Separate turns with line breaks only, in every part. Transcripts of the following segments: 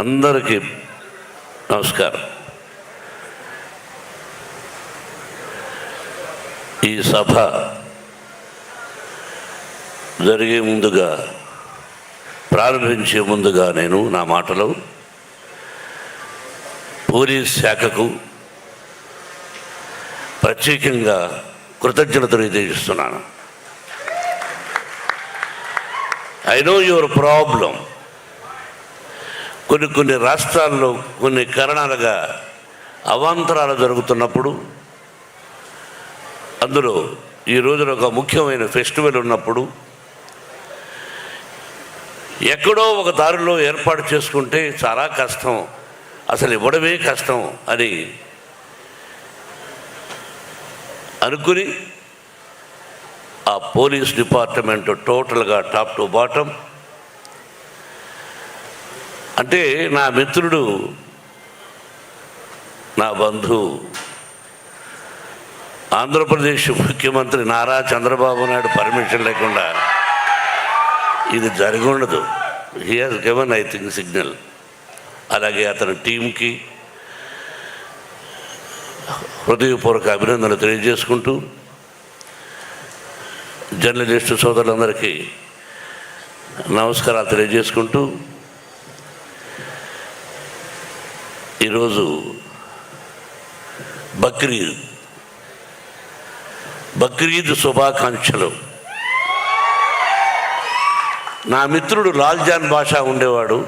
అందరికీ నమస్కారం. ఈ సభ జరిగే ముందుగా, ప్రారంభించే ముందుగా నేను నా మాటలో పోలీస్ శాఖకు ప్రత్యేకంగా కృతజ్ఞత తెలియజేస్తున్నాను. I know your problem. కొన్ని రాష్ట్రాల్లో కొన్ని కారణాలుగా అవాంతరాలు జరుగుతున్నప్పుడు, అందులో ఈ రోజున ఒక ముఖ్యమైన ఫెస్టివల్ ఉన్నప్పుడు ఎక్కడో ఒక దారిలో ఏర్పాటు చేసుకుంటే చాలా కష్టం, అసలు ఇవ్వడమే కష్టం అని అనుకుని ఆ పోలీస్ డిపార్ట్మెంట్ టోటల్గా టాప్ టు బాటం, అంటే నా మిత్రుడు, నా బంధువు, ఆంధ్రప్రదేశ్ ముఖ్యమంత్రి నారా చంద్రబాబు నాయుడు పర్మిషన్ లేకుండా ఇది జరిగి ఉండదు. He has given I think signal. అలాగే అతని టీంకి హృదయపూర్వక అభినందనలు తెలియజేసుకుంటూ, జర్నలిస్టు సోదరులందరికీ నమస్కారాలు తెలియజేసుకుంటూ, ఈరోజు బక్రీద్ శుభాకాంక్షలు. నా మిత్రుడు లాల్జాన్ బాషా ఉండేవాడు.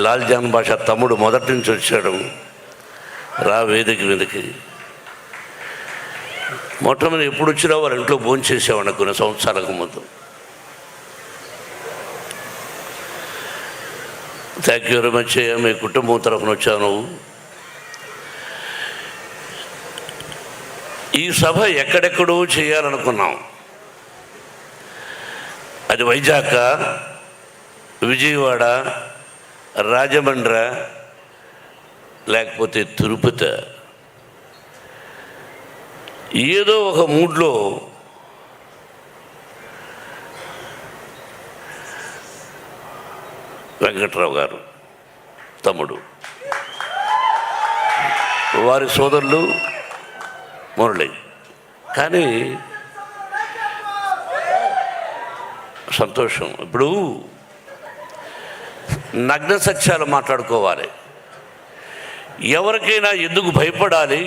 లాల్జాన్ బాషా తమ్ముడు మొదటి నుంచి వచ్చాడు రా వేదిక మీదకి. మొట్టమొదటి ఎప్పుడు వచ్చినా వాళ్ళ ఇంట్లో భోంచేసేవాడు కొన్ని సంవత్సరాలకు ముందు. Thank you very much. మీ కుటుంబం తరఫున వచ్చావు నువ్వు. ఈ సభ ఎక్కడెక్కడో చేయాలనుకున్నాం. అది వైజాగ్, విజయవాడ, రాజమండ్రి, లేకపోతే తిరుపతి. ఏదో ఒక మూడ్లో వెంకట్రావు గారు తమ్ముడు, వారి సోదరులు మురళి. కానీ సంతోషం. ఇప్పుడు నగ్న సత్యాలు మాట్లాడుకోవాలి. ఎవరికైనా ఎందుకు భయపడాలి?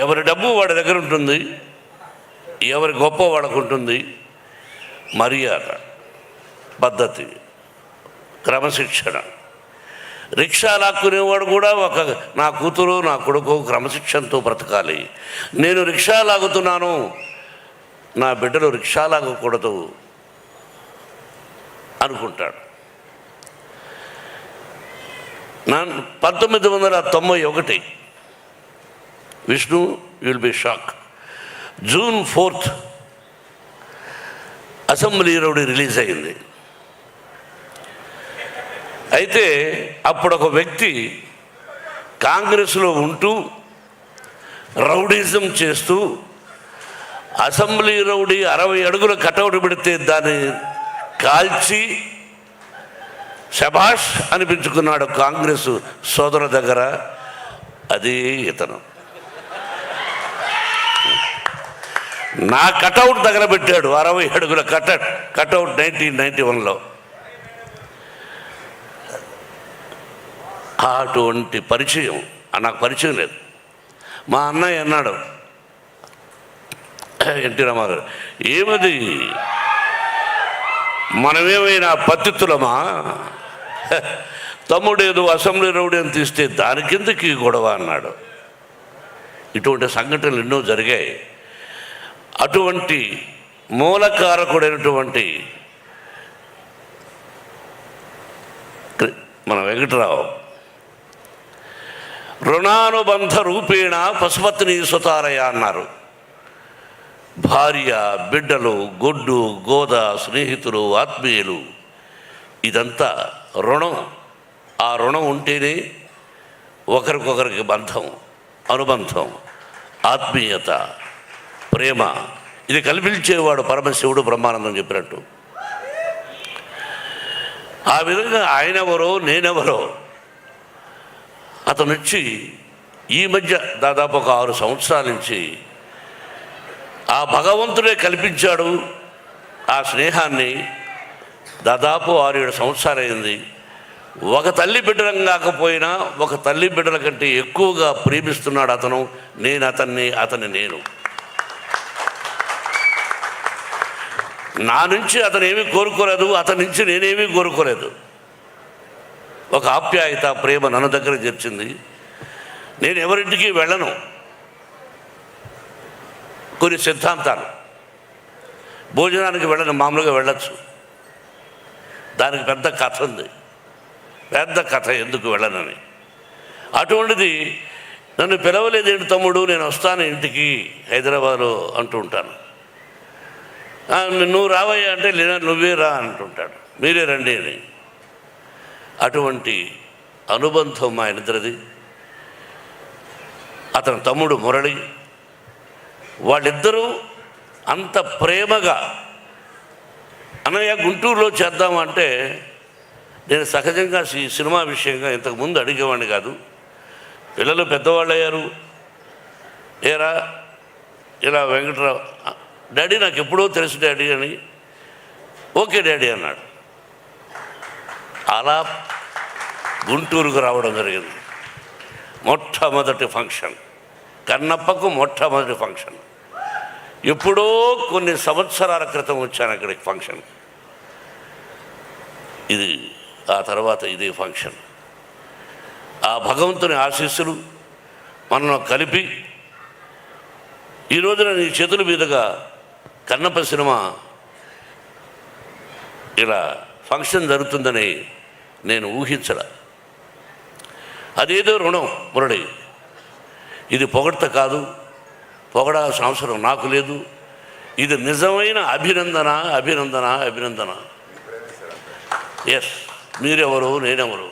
ఎవరి డబ్బు వాడి దగ్గర ఉంటుంది, ఎవరి గొప్ప వాడికి ఉంటుంది. మర్యాద, పద్ధతి, క్రమశిక్షణ. రిక్షా లాక్కునేవాడు కూడా నా కూతురు నా కొడుకు క్రమశిక్షణతో బ్రతకాలి. నేను రిక్షా లాగుతున్నాను, నా బిడ్డలు రిక్షా లాగకూడదు అనుకుంటాడు. 1991 Vishnu, will be shock, June 4 assembly rowdy release అయింది. అయితే అప్పుడు ఒక వ్యక్తి కాంగ్రెస్లో ఉంటూ రౌడీజం చేస్తూ అసెంబ్లీ రౌడీ 60 అడుగుల కటౌట్ పెడితే దాన్ని కాల్చి శభాష్ అనిపించుకున్నాడు కాంగ్రెస్ సోదరు దగ్గర. అది ఇతను. నా కటౌట్ దగ్గర పెట్టాడు 60 అడుగుల కటౌట్ 1991లో. అటువంటి పరిచయం నాకు పరిచయం లేదు. మా అన్నయ్య అన్నాడు, ఎన్టీ రామారావు, ఏమది మనమేమైనా పత్తిత్తులమా? తమ్ముడేదో అసెంబ్లీ రౌడీ అని తీస్తే దానికిందకి గొడవ అన్నాడు. ఇటువంటి సంఘటనలు ఎన్నో జరిగాయి. అటువంటి మూలకారకుడైనటువంటి మన వెంకటరావు రుణానుబంధ రూపేణ పశుపతిని సుతారయ అన్నారు. భార్య, బిడ్డలు, గొడ్డు, గోద, స్నేహితులు, ఆత్మీయులు, ఇదంతా రుణం. ఆ రుణం ఉంటేనే ఒకరికొకరికి బంధం, అనుబంధం, ఆత్మీయత, ప్రేమ, ఇది కల్పించేవాడు పరమశివుడు బ్రహ్మానందం చెప్పినట్టు. ఆ విధంగా ఆయనెవరో నేనెవరో అతను వచ్చి ఈ మధ్య దాదాపు ఒక 6 సంవత్సరాల నుంచి ఆ భగవంతుడే కల్పించాడు ఆ స్నేహాన్ని. దాదాపు 6-7 సంవత్సరాలైంది. ఒక తల్లి బిడ్డలం కాకపోయినా ఒక తల్లి బిడ్డల కంటే ఎక్కువగా ప్రేమిస్తున్నాడు అతను. నేను అతన్ని, అతన్ని నేను. నా నుంచి అతను ఏమీ కోరుకోలేదు, అతని నుంచి నేనేమీ కోరుకోలేదు. ఒక ఆప్యాయత, ప్రేమ నన్ను దగ్గర చేర్చింది. నేను ఎవరింటికి వెళ్ళను. కొన్ని సిద్ధాంతాలు, భోజనానికి వెళ్ళను, మామూలుగా వెళ్ళచ్చు. దానికి పెద్ద కథ ఉంది, పెద్ద కథ ఎందుకు వెళ్ళనని. అటువంటిది నన్ను పిలవలేదేంటి తమ్ముడు, నేను వస్తాను ఇంటికి హైదరాబాద్లో అంటూ ఉంటాను. నువ్వు రావయ్యా అంటే లేదా నువ్వే రా అంటుంటాడు, మీరే రండి అని. అటువంటి అనుబంధం మా ఇద్దరిది. అతని తమ్ముడు మురళి, వాళ్ళిద్దరూ అంత ప్రేమగా అన్నయ్య గుంటూరులో చేద్దామంటే నేను సహజంగా ఈ సినిమా విషయంగా ఇంతకుముందు అడిగేవాడిని కాదు. పిల్లలు పెద్దవాళ్ళు అయ్యారు. ఏరా ఇలా వెంకట్రావు, డాడీ నాకు ఎప్పుడో తెలుసు డాడీ అని. ఓకే డాడీ అన్నాడు. అలా గుంటూరుకు రావడం జరిగింది. మొట్టమొదటి ఫంక్షన్, కన్నప్పకు మొట్టమొదటి ఫంక్షన్. ఎప్పుడో కొన్ని సంవత్సరాల క్రితం వచ్చాను అక్కడికి ఫంక్షన్. ఇది ఆ తర్వాత ఇదే ఫంక్షన్. ఆ భగవంతుని ఆశీస్సులు మనను కలిపి ఈ రోజున నీ చేతుల మీదుగా కన్నప్ప సినిమా ఇలా ఫంక్షన్ జరుగుతుందని నేను ఊహించల. అదేదో రుణం మురళి. ఇది పొగడ్త కాదు, పొగడాల్సిన అవసరం నాకు లేదు. ఇది నిజమైన అభినందన, అభినందన, అభినందన. ఎస్, మీరెవరు, నేనెవరు.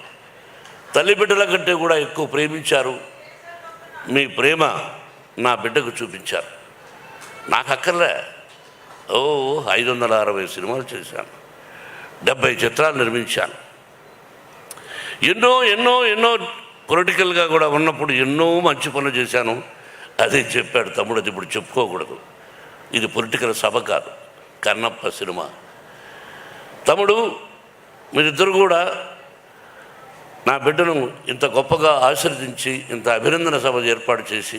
తల్లి బిడ్డల కంటే కూడా ఎక్కువ ప్రేమించారు. మీ ప్రేమ నా బిడ్డకు చూపించారు. నాకు అక్కర్లే. 560 సినిమాలు చేశాను, 70 చిత్రాలు నిర్మించాను. ఎన్నో ఎన్నో ఎన్నో పొలిటికల్గా కూడా ఉన్నప్పుడు ఎన్నో మంచి పనులు చేశాను. అదే చెప్పాడు తమ్ముడు, అది ఇప్పుడు చెప్పుకోకూడదు. ఇది పొలిటికల్ సభ కాదు, కన్నప్ప సినిమా. తమ్ముడు, మీరిద్దరు కూడా నా బిడ్డను ఇంత గొప్పగా ఆశీర్వదించి ఇంత అభినందన సభ ఏర్పాటు చేసి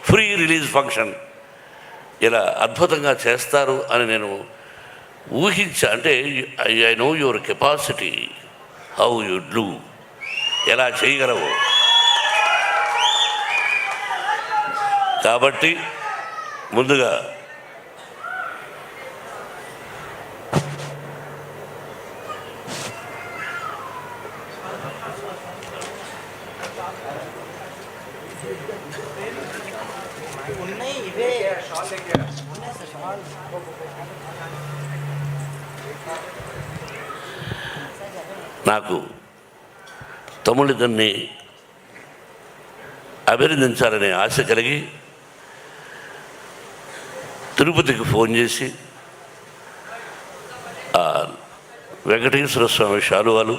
ఫ్రీ రిలీజ్ ఫంక్షన్ ఇలా అద్భుతంగా చేస్తారు అని నేను ఊహించా. అంటే I know your capacity, how you do, ఎలా చేయగలవు. కాబట్టి ముందుగా నాకు తమ్ముడిద్దరిని అభినందించాలనే ఆశ కలిగి తిరుపతికి ఫోన్ చేసి వెంకటేశ్వర స్వామి శాలువాలు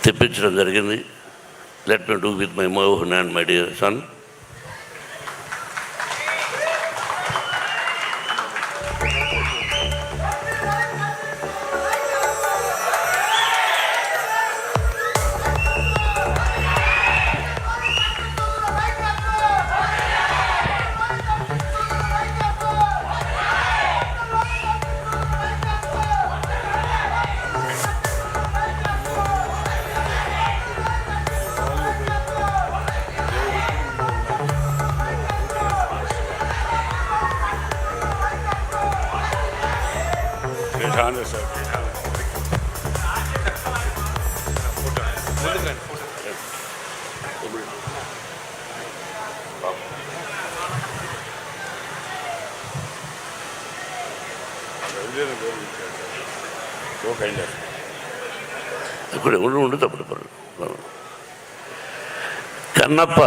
తెప్పించడం జరిగింది. Let me do with my Mohan and my dear son. ఇక్కడ ఉండు తప్పుడు పనులు. కన్నప్ప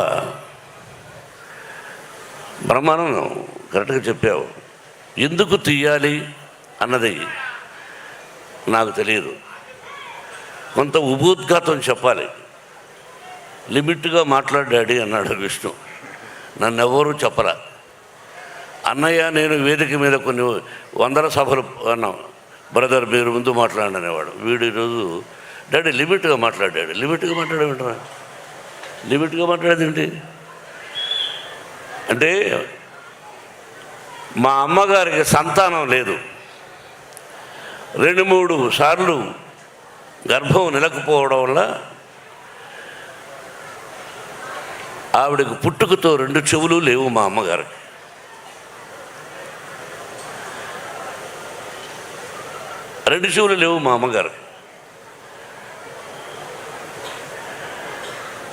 బ్రహ్మానందం కరెక్ట్గా చెప్పావు. ఎందుకు తీయాలి అన్నది నాకు తెలియదు. కొంత ఉపోద్ఘాతం చెప్పాలి. లిమిట్గా మాట్లాడాడి అన్నాడు విష్ణు. నన్ను ఎవరూ చెప్పరా. అన్నయ్య నేను వేదిక మీద కొన్ని వందల సభలు అన్నాం. బ్రదర్ మీరు ముందు మాట్లాడనేవాడు. వీడు ఈరోజు డాడీ లిమిట్గా మాట్లాడాడు. లిమిట్గా మాట్లాడేమంటారా? లిమిట్గా మాట్లాడేది ఏంటి అంటే, మా అమ్మగారికి సంతానం లేదు. 2-3 సార్లు గర్భం నిలకపోవడం వల్ల ఆవిడకు పుట్టుకతో 2 చెవులు లేవు. మా అమ్మగారికి 2 చెవులు లేవు. మా అమ్మగారికి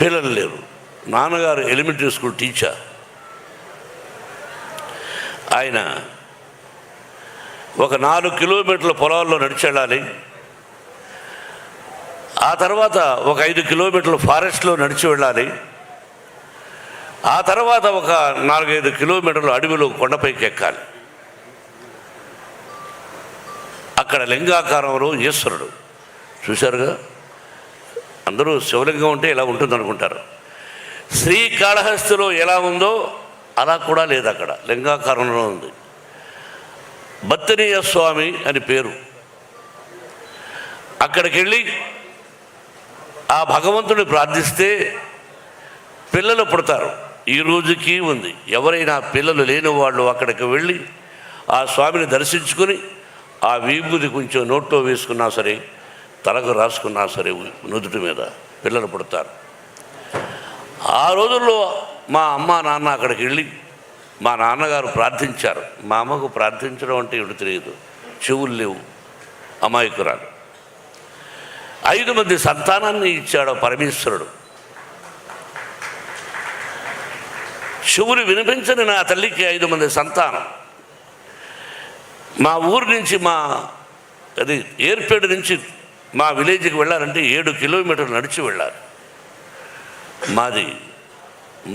పిల్లలు లేరు. నాన్నగారు ఎలిమెంటరీ స్కూల్ టీచర్. ఆయన ఒక 4 కిలోమీటర్ల పొలాల్లో నడిచి వెళ్ళాలి. ఆ తర్వాత ఒక 5 కిలోమీటర్ల ఫారెస్ట్లో నడిచి వెళ్ళాలి. ఆ తర్వాత ఒక 4-5 కిలోమీటర్ల అడవిలో కొండపైకి ఎక్కాలి. అక్కడ లింగాకారంలో ఈశ్వరుడు చూశారుగా. అందరూ శివలింగం ఉంటే ఎలా ఉంటుంది అనుకుంటారు. శ్రీకాళహస్తిలో ఎలా ఉందో అలా కూడా లేదు, అక్కడ లింగాకారంలో ఉంది. బత్తనీయ స్వామి అని పేరు. అక్కడికి వెళ్ళి ఆ భగవంతుని ప్రార్థిస్తే పిల్లలు పుడతారు. ఈ రోజుకి ఉంది. ఎవరైనా పిల్లలు లేని వాళ్ళు అక్కడికి వెళ్ళి ఆ స్వామిని దర్శించుకుని ఆ విభూది కొంచెం నోట్లో వేసుకున్నా సరే, తలకు రాసుకున్నా సరే, నుదుటి మీద పిల్లలు పుడతారు. ఆ రోజుల్లో మా అమ్మ నాన్న అక్కడికి వెళ్ళి మా నాన్నగారు ప్రార్థించారు. మా అమ్మకు ప్రార్థించడం అంటే ఏమిటి తెలియదు. చెవులు లేవు, అమాయకురాలు. 5 మంది సంతానాన్ని ఇచ్చాడు పరమేశ్వరుడు. చెవులు వినిపించని నా తల్లికి 5 మంది సంతానం. మా ఊరు నుంచి అది ఏర్పేడు నుంచి మా విలేజ్కి వెళ్ళాలంటే 7 కిలోమీటర్లు నడిచి వెళ్ళాలి. మాది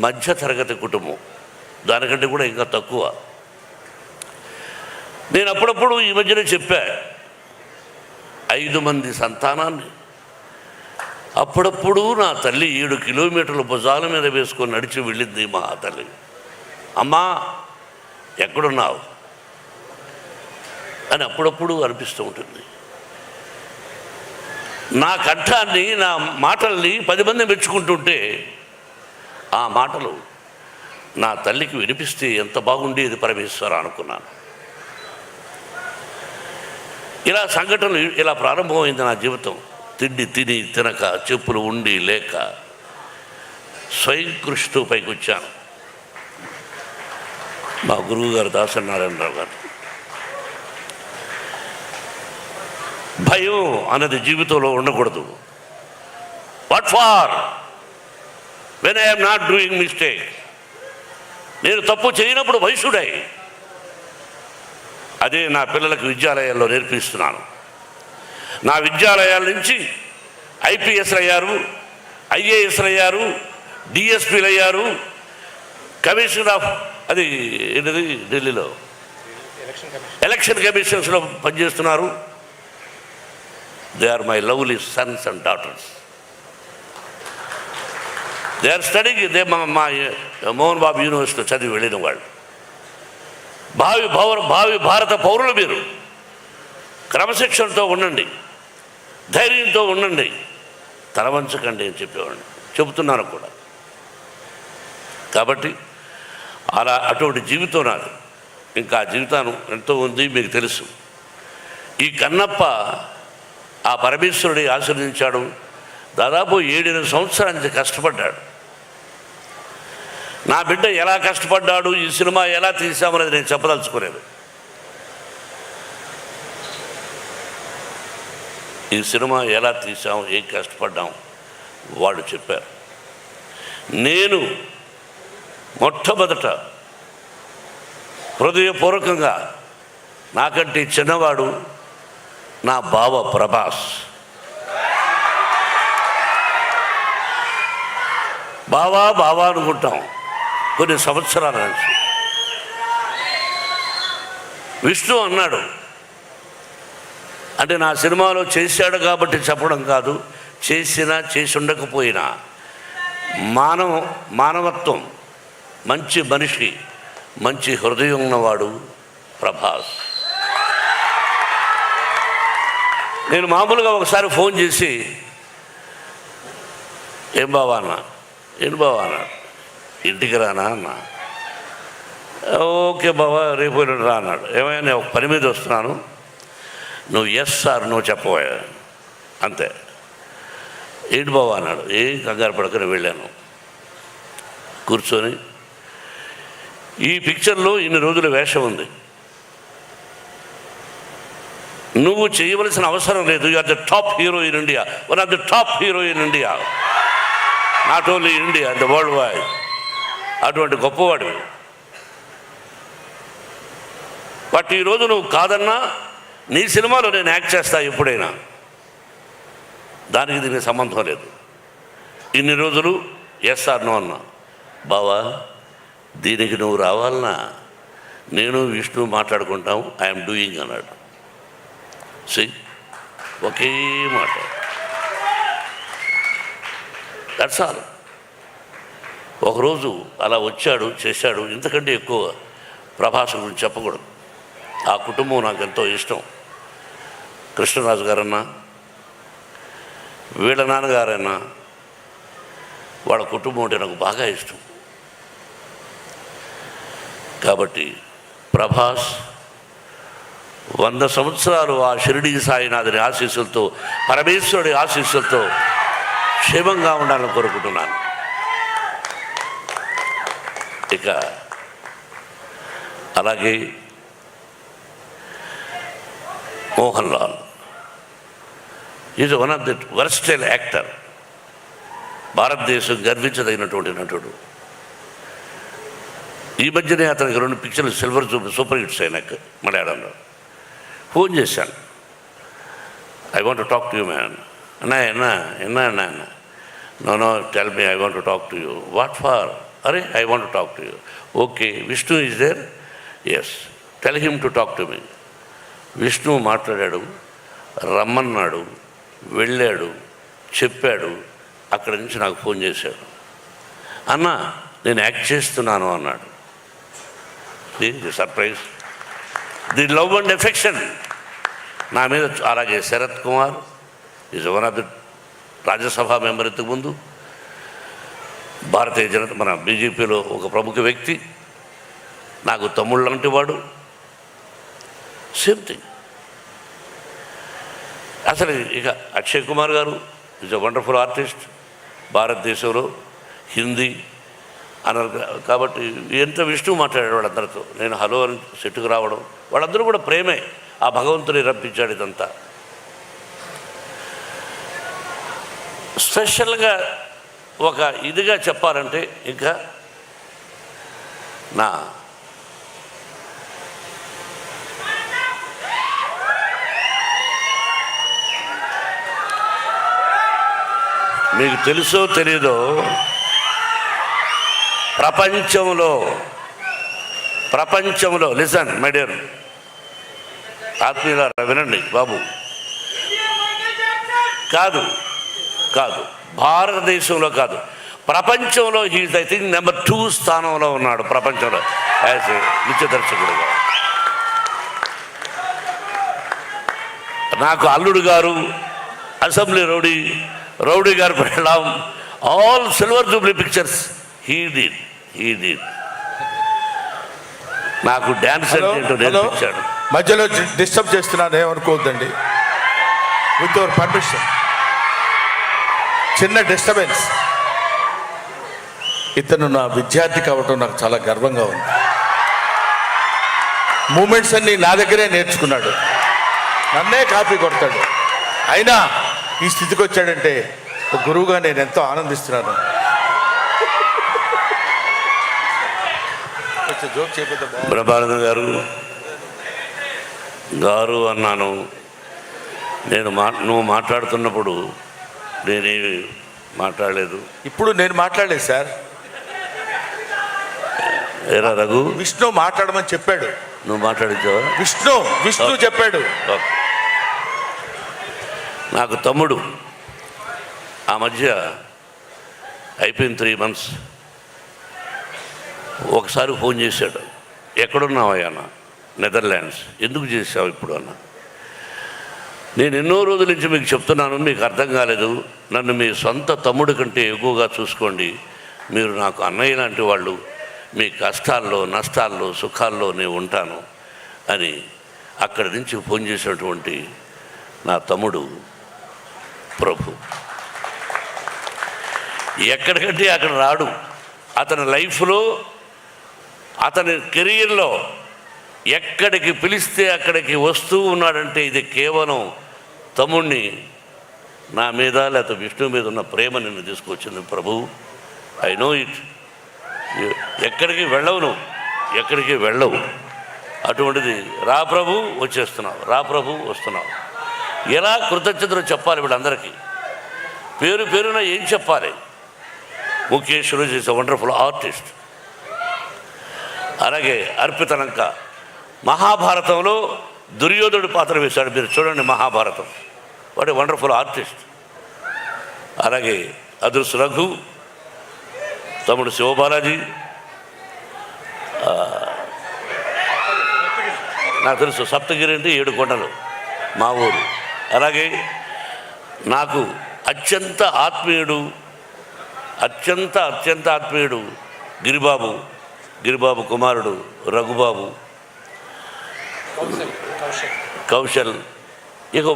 మధ్య తరగతి కుటుంబం, దానికంటే కూడా ఇంకా తక్కువ. నేను అప్పుడప్పుడు ఈ మధ్యనే చెప్పా, 5 మంది సంతానాన్ని అప్పుడప్పుడు నా తల్లి 7 కిలోమీటర్ల భుజాల మీద వేసుకొని నడిచి వెళ్ళింది మా తల్లి. అమ్మా ఎక్కడున్నావు అని అప్పుడప్పుడు అనిపిస్తూ ఉంటుంది. నా కంఠాన్ని, నా మాటల్ని 10 మంది మెచ్చుకుంటుంటే ఆ మాటలు నా తల్లికి వినిపిస్తే ఎంత బాగుండేది పరమేశ్వర అనుకున్నాను. ఇలా సంఘటనలు ఇలా ప్రారంభమైంది నా జీవితం. తిండి తిని తినక, చెప్పులు ఉండి లేక స్వయం కృషితో పైకి వచ్చాను. మా గురువుగారు దాసనారాయణరావు గారు, భయం అన్నది జీవితంలో ఉండకూడదు. What for when I'm not doing mistake. నేను తప్పు చేయనప్పుడు వయసుడై అదే నా పిల్లలకు విద్యాలయాల్లో నేర్పిస్తున్నాను. నా విద్యాలయాల నుంచి ఐపీఎస్లు అయ్యారు, ఐఏఎస్లు అయ్యారు, డిఎస్పీలు అయ్యారు, కమిషనర్ ఆఫ్ అది ఏంటిది ఢిల్లీలో ఎలక్షన్ కమిషన్స్లో పనిచేస్తున్నారు. They are my lovely sons and daughters. They are studying. మా మోహన్ బాబు యూనివర్సిటీలో చదివి వెళ్ళిన వాళ్ళు. భావి భారత పౌరులు మీరు. క్రమశిక్షణతో ఉండండి, ధైర్యంతో ఉండండి, తలవంచకండి అని చెప్పేవాడిని. చెబుతున్నాను కూడా. కాబట్టి అటువంటి జీవితం నాది. ఇంకా జీవితాన్ని ఎంతో ఉంది, మీకు తెలుసు. ఈ కన్నప్ప ఆ పరమేశ్వరుడి ఆశీర్వదించాడు. దాదాపు 7-8 సంవత్సరాల నుంచి కష్టపడ్డాడు. నా బిడ్డ ఎలా కష్టపడ్డాడు, ఈ సినిమా ఎలా తీసామనేది నేను చెప్పదలుచుకోలేదు. ఈ సినిమా ఎలా తీసాం, ఏం కష్టపడ్డాం వాళ్ళు చెప్పారు. నేను మొట్టమొదట హృదయపూర్వకంగా నాకంటే చిన్నవాడు నా బావ ప్రభాస్. బావా బావా అనుకుంటాం కొన్ని సంవత్సరాల నుంచి. విష్ణు అన్నాడు, అంటే నా సినిమాలో చేశాడు కాబట్టి చెప్పడం కాదు, చేసినా చేసి ఉండకపోయినా మానవత్వం, మంచి మనిషి, మంచి హృదయం ఉన్నవాడు ప్రభాస్. నేను మామూలుగా ఒకసారి ఫోన్ చేసి ఏం బావా అన్నా, ఏంటి బావా అన్నాడు, ఇంటికి రానా అన్నా. ఓకే బావా రేపు రా అన్నాడు. ఏమైనా నేను ఒక పని మీద వస్తున్నాను, నువ్వు ఎస్ సార్ నువ్వు చెప్పబోయా అంతే. ఏంటి బావా అన్నాడు. ఏం కంగారు పడుకొని వెళ్ళాను. కూర్చొని ఈ పిక్చర్లో ఇన్ని రోజుల వేషం ఉంది, నువ్వు చేయవలసిన అవసరం లేదు. You are the top hero in India, one of the top hero in India, not only India the world wide. అటువంటి గొప్పవాడు. బట్ ఈరోజు నువ్వు కాదన్నా నీ సినిమాలో నేను యాక్ట్ చేస్తా ఎప్పుడైనా, దానికి దీనికి సంబంధం లేదు. ఇన్ని రోజులు ఎస్ఆర్ నో అన్నా. బావా దీనికి నువ్వు రావాలన్నా నేను విష్ణు మాట్లాడుకుంటాం, ఐఎమ్ డూయింగ్ అన్నాడు. ఒకే మాట, దట్స్ ఆల్. ఒకరోజు అలా వచ్చాడు, చేశాడు. ఇంతకంటే ఎక్కువ ప్రభాస్ గురించి చెప్పకూడదు. ఆ కుటుంబం నాకు ఎంతో ఇష్టం. కృష్ణరాజు గారన్నా, వీళ్ళ నాన్నగారన్నా, వాళ్ళ కుటుంబం అంటే నాకు బాగా ఇష్టం. కాబట్టి ప్రభాస్ 100 సంవత్సరాలు ఆ షిరిడి సాయినాథుని ఆశీస్సులతో, పరమేశ్వరుడి ఆశీస్సులతో క్షేమంగా ఉండాలని కోరుకుంటున్నాను. ఇక అలాగే Mohan Lal is one of the versatile actor. భారతదేశం గర్వించదగినటువంటి నటుడు. ఈ మధ్యనే అతనికి 2 పిక్చర్లు సిల్వర్ సూపర్ హిట్స్ అయినాక మలయాళంలో. ఫోన్ చేశాను, I want to talk to you man. అన్నా no tell me, I want to talk to you. What for? అరే I want to talk to you. Okay, Vishnu is there? Yes, tell him to talk to me. Vishnu మాట్లాడాడు, రమ్మన్నాడు, వెళ్ళాడు, చెప్పాడు. అక్కడి నుంచి నాకు phone చేశాడు, అన్నా నేను యాక్ట్ చేస్తున్నాను అన్నాడు. దీనికి surprise, the love and affection నా మీద. అలాగే Sarath Kumar is one of the Rajya Sabha member, ఇంతకుముందు భారతీయ జనతా మన బీజేపీలో ఒక ప్రముఖ వ్యక్తి, నాకు తమ్ముళ్ళు లాంటి వాడు. Same thing. అసలు ఇక అక్షయ్ కుమార్ గారు ఈజ్ ఎ వండర్ఫుల్ ఆర్టిస్ట్. భారతదేశంలో హిందీ అన్నారు కాబట్టి ఎంత విష్ణు మాట్లాడాడు వాళ్ళందరితో. నేను హలో అని సెట్టుకు రావడం, వాళ్ళందరూ కూడా ప్రేమే. ఆ భగవంతుని రప్పించాడు. ఇదంతా స్పెషల్గా ఒక ఇదిగా చెప్పాలంటే ఇంకా నా మీకు తెలుసో తెలీదో, ప్రపంచంలో లిసన్ మై డియర్ ఆత్మీయులారా, వినండి బాబు. కాదు భారతదేశంలో కాదు, ప్రపంచంలో హీజ్ ఐ థింక్ నెంబర్ 2 స్థానంలో ఉన్నాడు ప్రపంచంలో యాజ్ ఏ నృత్య దర్శకుడుగా. నాకు అల్లుడు గారు, అసెంబ్లీ రౌడీ గారు పెళ్ళాం, all silver Jubilee pictures he did. నాకు డ్యాన్స్ ఏంటో నేర్పించాడు.
మధ్యలో డిస్టర్బ్ చేస్తున్నాను, ఏమనుకోవద్దండి. విత్ యువర్ పర్మిషన్, చిన్న డిస్టర్బెన్స్. ఇతను నా విద్యార్థి కావటం నాకు చాలా గర్వంగా ఉంది. మూమెంట్స్ అన్నీ నా దగ్గరే నేర్చుకున్నాడు, నన్నే కాపీ కొడతాడు. అయినా ఈ స్థితికి వచ్చాడంటే ఒక గురువుగా నేను ఎంతో ఆనందిస్తున్నాను.
బ్రహ్మానంద గారు గారు అన్నాను. నువ్వు మాట్లాడుతున్నప్పుడు నేనేమి మాట్లాడలేదు.
ఇప్పుడు నేను మాట్లాడలేదు సార్.
ఏరా రఘు,
విష్ణు మాట్లాడమని చెప్పాడు.
నువ్వు మాట్లాడించావా?
విష్ణు చెప్పాడు.
ఓకే. నాకు తమ్ముడు ఆ మధ్య అయిపోయింది 3 months. ఒకసారి ఫోన్ చేశాడు, ఎక్కడున్నావయ్యా అన్న? నెదర్లాండ్స్. ఎందుకు చేసావు ఇప్పుడు అన్న? నేను ఎన్నో రోజుల నుంచి మీకు చెప్తున్నాను, మీకు అర్థం కాలేదు. నన్ను మీ సొంత తమ్ముడి కంటే ఎక్కువగా చూసుకోండి. మీరు నాకు అన్నయ్య లాంటి వాళ్ళు. మీ కష్టాల్లో, నష్టాల్లో, సుఖాల్లో నేను ఉంటాను అని అక్కడి నుంచి ఫోన్ చేసినటువంటి నా తమ్ముడు ప్రభు. ఎక్కడికంటే అక్కడ రాడు. అతని లైఫ్లో, అతని కెరీర్లో ఎక్కడికి పిలిస్తే అక్కడికి వస్తూ ఉన్నాడంటే ఇది కేవలం తమ్ముడిని నా మీద లేకపోతే విష్ణు మీద ఉన్న ప్రేమ నిన్ను తీసుకొచ్చింది ప్రభు. I know it. ఎక్కడికి వెళ్ళవు, నువ్వు ఎక్కడికి వెళ్ళవు. అటువంటిది రా ప్రభు వచ్చేస్తున్నావు, రా ప్రభు వస్తున్నావు. ఎలా కృతజ్ఞతలు చెప్పాలి వీళ్ళందరికీ? పేరు పేరున ఏం చెప్పాలి? ముఖేష్ రోజు ఈజ్ ఎ వండర్ఫుల్ ఆర్టిస్ట్. అలాగే అర్పితనంక మహాభారతంలో దుర్యోధనుడి పాత్ర వేశాడు. మీరు చూడండి మహాభారతం. వాడు వండర్ఫుల్ ఆర్టిస్ట్. అలాగే అదృశ్ రఘు, తమ్ముడు శివబాలాజీ, నాకు తెలుసు సప్తగిరి అంటే 7 కొండలు మా ఊరు. అలాగే నాకు అత్యంత ఆత్మీయుడు గిరిబాబు కుమారుడు రఘుబాబు, కౌశల్. ఇక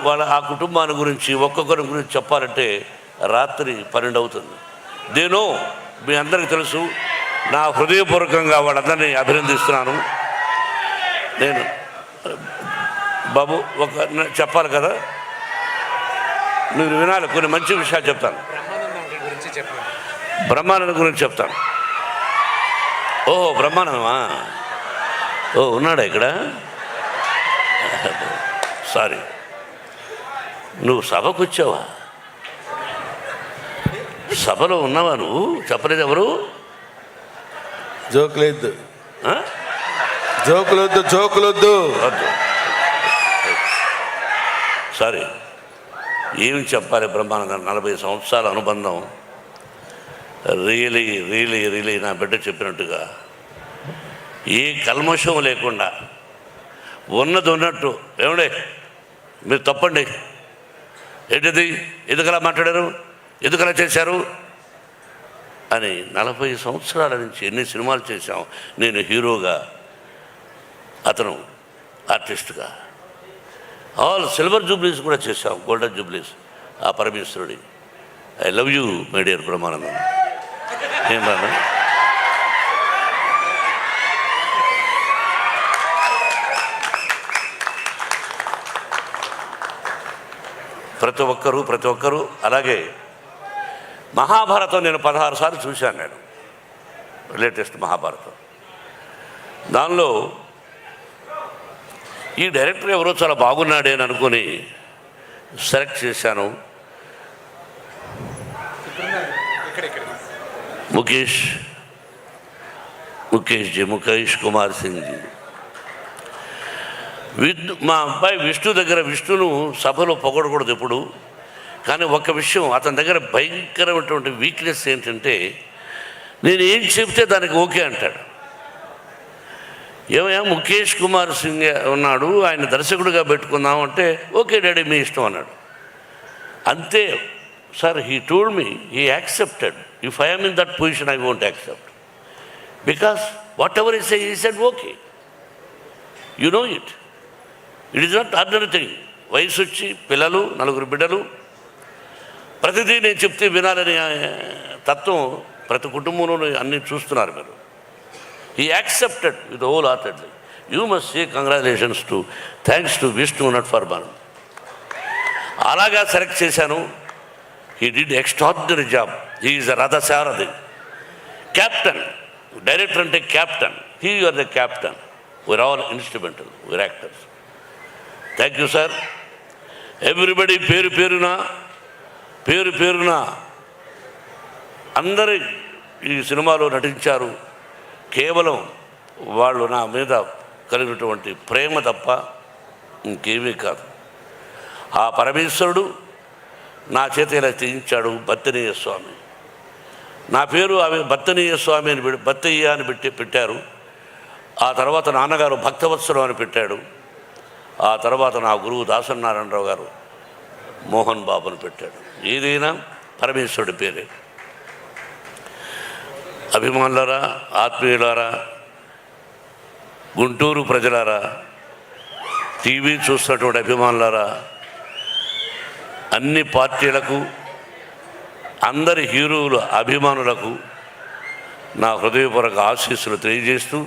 వాళ్ళ ఆ కుటుంబాన్ని గురించి ఒక్కొక్కరి గురించి చెప్పాలంటే రాత్రి 12 అవుతుంది. దేనో మీ అందరికీ తెలుసు. నా హృదయపూర్వకంగా వాళ్ళందరినీ అభినందిస్తున్నాను. నేను బాబు చెప్పాలి కదా, మీరు వినాలి. కొన్ని మంచి విషయాలు చెప్తాను. బ్రహ్మానందం గురించి చెప్తాను. ఓహో, బ్రహ్మానందమా? ఓ, ఉన్నాడా ఇక్కడ? సారీ, నువ్వు సభకు వచ్చావా? సభలో ఉన్నావా నువ్వు? చెప్పలేదు ఎవరు?
జోకులొద్దు, జోకులొద్దు.
సారీ, ఏమి చెప్పాలి? బ్రహ్మానందం 40 సంవత్సరాల అనుబంధం. రియలీ నా బిడ్డ చెప్పినట్టుగా ఏ కల్మషం లేకుండా ఉన్నది ఉన్నట్టు. ఏమండే మీరు తప్పండి, ఏంటిది, ఎందుకలా మాట్లాడారు, ఎందుకలా చేశారు అని 40 సంవత్సరాల నుంచి ఎన్ని సినిమాలు చేశాం. నేను హీరోగా, అతను ఆర్టిస్ట్గా. ఆల్ సిల్వర్ జూబ్లీస్ కూడా చేశాం, గోల్డెన్ జూబ్లీస్. ఆ పరమేశ్వరుడి. I love you my dear Brahmanandam. ఏం రాను, ప్రతి ఒక్కరూ. అలాగే మహాభారతం నేను 16 సార్లు చూశాను. నేను లేటెస్ట్ మహాభారతం. దానిలో ఈ డైరెక్టర్ ఎవరో చాలా బాగున్నాడే అని అనుకుని సెలెక్ట్ చేశాను. ముఖేష్ కుమార్ సింగ్ జీ. మా అబ్బాయి విష్ణు దగ్గర, విష్ణును సభలో పొగడకూడదు ఎప్పుడు. కానీ ఒక్క విషయం, అతని దగ్గర భయంకరమైనటువంటి వీక్నెస్ ఏంటంటే, నేను ఏం చెప్తే దానికి ఓకే అంటాడు. ఏమయ్యా ముఖేష్ కుమార్ సింగ్ ఉన్నాడు, ఆయన దర్శకుడిగా పెట్టుకుందాం అంటే ఓకే డాడీ మీ ఇష్టం అన్నాడు. అంతే sir. He told me he accepted. If I am in that position I won't accept, because whatever is he said okay. You know it is not ordinary thing. వయసు వచ్చి పిల్లలు, 4 బిడ్డలు, ప్రతిదీ నేను చెప్తే వినాలని తత్వం ప్రతి కుటుంబంలోనూ అన్నీ చూస్తున్నారు మీరు. He accepted with whole heartedly. You must say congratulations to, thanks to Vishnu not for మనం. అలాగా సెలెక్ట్ చేశాను. He did extraordinary job. He is a రథసారథి, క్యాప్టెన్. డైరెక్టర్ అంటే captain. He are the captain. We are all instrumental, we are actors. Thank you sir. Everybody పేరు పేరున అందరి ఈ సినిమాలో నటించారు. కేవలం వాళ్ళు నా మీద కలిగినటువంటి ప్రేమ తప్ప ఇంకేమీ కాదు. ఆ పరమేశ్వరుడు నా చేత ఇలా చేయించాడు. బత్తనీయ స్వామి నా పేరు, ఆమె బత్తనీయ స్వామి అని బత్తయ్య అని పెట్టారు. ఆ తర్వాత నాన్నగారు భక్తవత్సలం అని పెట్టాడు. ఆ తర్వాత నా గురువు దాసనారాయణరావు గారు మోహన్ బాబుని పెట్టాడు. ఏదైనా పరమేశ్వరుడి పేరే. అభిమానులారా, ఆత్మీయులారా, గుంటూరు ప్రజలారా, టీవీ చూస్తున్నటువంటి అభిమానులారా, అన్ని పార్టీలకు, అందరి హీరోల అభిమానులకు నా హృదయపూర్వక ఆశీస్సులు తెలియజేస్తూ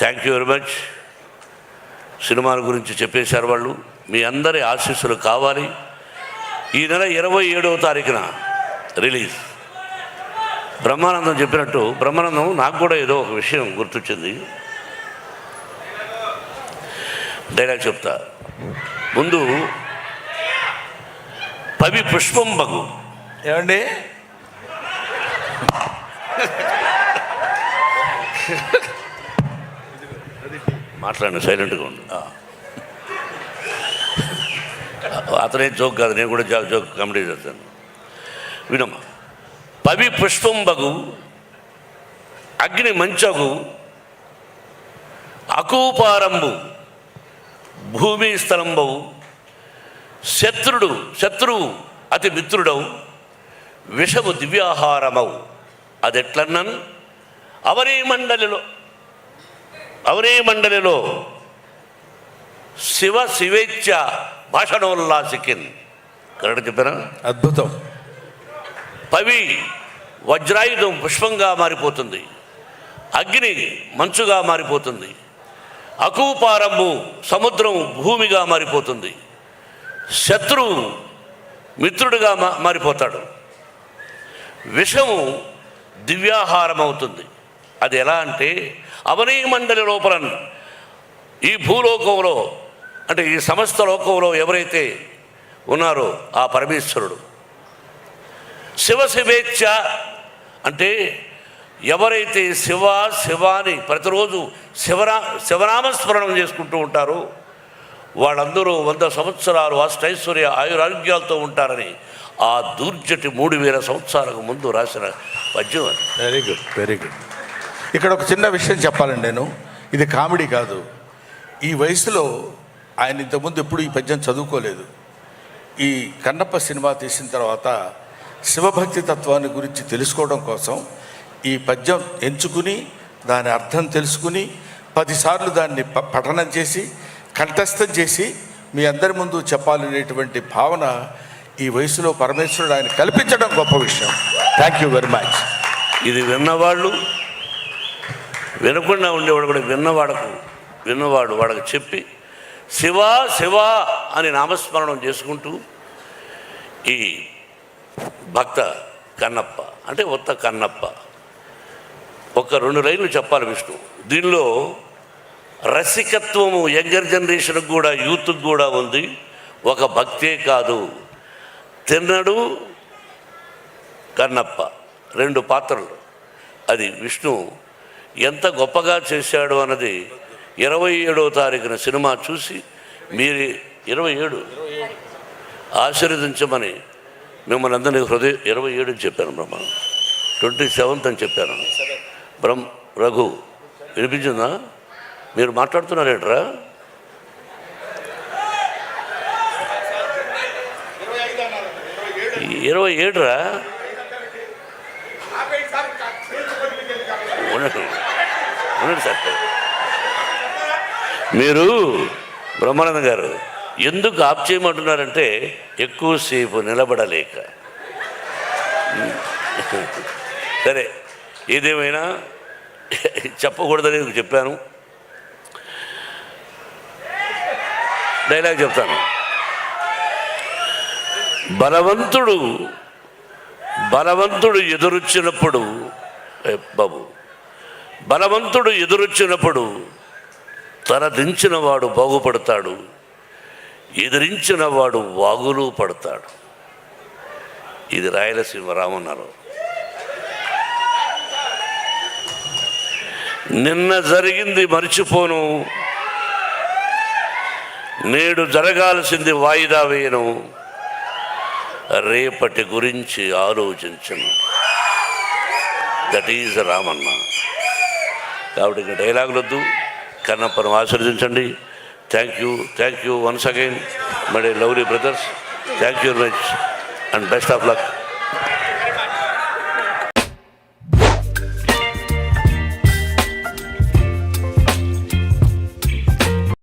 థ్యాంక్ యూ వెరీ మచ్. సినిమాల గురించి చెప్పేశారు వాళ్ళు. మీ అందరి ఆశీస్సులు కావాలి. ఈ నెల 27వ తారీఖున రిలీజ్. బ్రహ్మానందం చెప్పినట్టు, బ్రహ్మానందం నాకు కూడా ఏదో ఒక విషయం గుర్తొచ్చింది. డైలాగ్ చెప్తా. ముందు పవి పుష్పం బగు.
ఏమండి,
మాట్లాడండి, సైలెంట్గా ఉండు. అతనే జోక్ కాదు, నేను కూడా జోక్ కామెడీ చేస్తాను. వినమ్మా. పవి పుష్పం బగు, అగ్ని మంచగు, అకూపారంబు, భూమి స్థలంబవు, శత్రువు అతి మిత్రుడవు, విషము దివ్యాహారమవు. అదెట్లన్నన్ అవనీ మండలిలో శివేచ్ఛ భాషణోల్లాసికిన్. కరెక్ట్ చెప్పారా?
అద్భుతం.
పవి వజ్రాయుధం పుష్పంగా మారిపోతుంది, అగ్ని మంచుగా మారిపోతుంది, అకూపారంబు సముద్రం భూమిగా మారిపోతుంది, శత్రువు మిత్రుడిగా మారిపోతాడు, విషము దివ్యాహారం అవుతుంది. అది ఎలా అంటే అవనీ మండలి లోపల, ఈ భూలోకంలో అంటే ఈ సమస్త లోకంలో ఎవరైతే ఉన్నారో ఆ పరమేశ్వరుడు. శివేచ్ఛ అంటే ఎవరైతే శివాని ప్రతిరోజు శివనామస్మరణం చేసుకుంటూ ఉంటారో వాళ్ళందరూ 100 సంవత్సరాలు అష్టైశ్వర్య ఆయురారోగ్యాలతో ఉంటారని ఆ దూర్జటి 3000 సంవత్సరాలకు ముందు రాసిన పద్యం.
Very good, very good. ఇక్కడ ఒక చిన్న విషయం చెప్పాలండి. నేను ఇది కామెడీ కాదు. ఈ వయసులో ఆయన ఇంతకుముందు ఎప్పుడు ఈ పద్యం చదువుకోలేదు. ఈ కన్నప్ప సినిమా తీసిన తర్వాత శివభక్తి తత్వాన్ని గురించి తెలుసుకోవడం కోసం ఈ పద్యం ఎంచుకుని దాని అర్థం తెలుసుకుని 10 సార్లు దాన్ని పఠనం చేసి కంఠస్థం చేసి మీ అందరి ముందు చెప్పాలనేటువంటి భావన ఈ వయసులో పరమేశ్వరుడు ఆయన కల్పించడం గొప్ప విషయం. Thank you very much.
ఇది విన్నవాళ్ళు, వినకుండా ఉండేవాడు కూడా విన్నవాడు వాడికి చెప్పి శివా అని నామస్మరణం చేసుకుంటూ ఈ భక్త కన్నప్ప అంటే ఒత్త కన్నప్ప ఒక 2 లైన్లు చెప్పాలి విష్ణు. దీనిలో రసికత్వము యంగర్ జనరేషన్కి కూడా, యూత్కి కూడా ఉంది. ఒక భక్తే కాదు, తిన్నడు కన్నప్ప 2 పాత్రలు. అది విష్ణు ఎంత గొప్పగా చేశాడు అన్నది 27వ తారీఖున సినిమా చూసి మీరు 27 ఆశీర్వదించమని మిమ్మల్ని అందరినీ 27 చెప్పాను. బ్రహ్మ 27th అని చెప్పాను. రఘు వినిపించిందా? మీరు మాట్లాడుతున్నారేంట్రా? 27 రా. ఉండండి సార్. మీరు బ్రహ్మానంద గారు ఎందుకు ఆప్ చేయమంటున్నారంటే ఎక్కువసేపు నిలబడలేక. సరే, ఏదేమైనా చెప్పకూడదని చెప్పాను. డైలాగ్ చెప్తాను. బలవంతుడు ఎదురొచ్చినప్పుడు బలవంతుడు ఎదురొచ్చినప్పుడు తల దించిన వాడు బాగుపడతాడు, ఎదిరించిన వాడు వాగులు పడతాడు. ఇది రాయలసీమ రామన్నారు. నిన్న జరిగింది మర్చిపోను, నేడు జరగాల్సింది వాయిదా వేయను, రేపటి గురించి ఆలోచించను. That is Ramanna. కాబట్టి ఇంకా డైలాగులు వద్దు, కన్నప్పను ఆశీర్వదించండి. Thank you once again my lovely brothers. Thank you very much and best of luck.